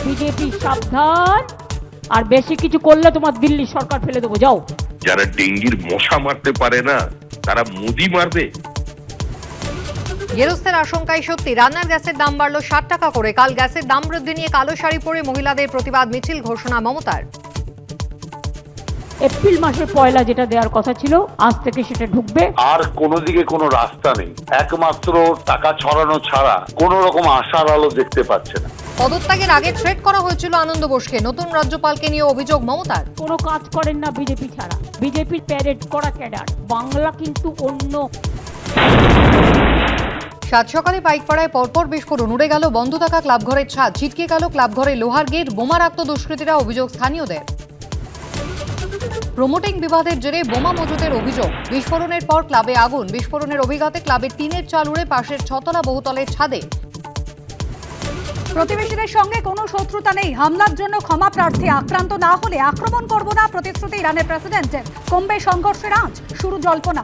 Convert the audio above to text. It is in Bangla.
বিজেপি সাবধান, আর বেশি কিছু করলে তোমার দিল্লি সরকার ফেলে দেবো, যাও। যারা ডেঙ্গির মশা মারতে পারে না তারা মোদি মারবে। গেরস্তের আশঙ্কায় সত্যি, রান্নার গ্যাসের দাম বাড়লো 60 টাকা করে। কাল গ্যাসের দাম বৃদ্ধি নিয়ে কালো শাড়ি পরে মহিলাদের প্রতিবাদ মিছিল, ঘোষণা মমতার। এপ্রিল মাসের পয়লা যেটা দেওয়ার কথা ছিল, আজ থেকে সেটা ঢুকবে। আর কোনো দিকে কোনো রাস্তা নেই, একমাত্র টাকা ছড়ানো ছাড়া কোনো রকম আশার আলো দেখতে পাচ্ছে না। পদত্যাগের আগে থ্রেট করা হয়েছিল আনন্দ বোসকে, নতুন রাজ্যপালকে নিয়ে অভিযোগ মমতার। কোনো কাজ করেন না বিজেপি ছাড়া, বিজেপির প্যারেড করা ক্যাডার। বাংলা কিন্তু অন্য। সাত সকালে পাইকপাড়ায় পরপর বিস্ফোরণ, উড়ে গেল বন্ধ থাকা ক্লাবঘরের ছাদ, ছিটকে গেল ক্লাবঘরে লোহার গেট, বোমা রাখত দুষ্কৃতীরা, অভিযোগ স্থানীয়দের। প্রমোটিং বিবাদের জেরে বোমা মজুতের অভিযোগ, বিস্ফোরণের পর ক্লাবে আগুন, বিস্ফোরণের অভিঘাতে ক্লাবের টিনের চাল উড়ে পাশের ছতলা বহুতলের ছাদে। প্রতিবেশীদের সঙ্গে কোনো শত্রুতা নেই, হামলার জন্য ক্ষমা প্রার্থী, আক্রান্ত না হলে আক্রমণ করব না প্রতিশ্রুতি ইরানের প্রেসিডেন্টের, কমবে সংঘর্ষের আঁচ, শুরু জল্পনা।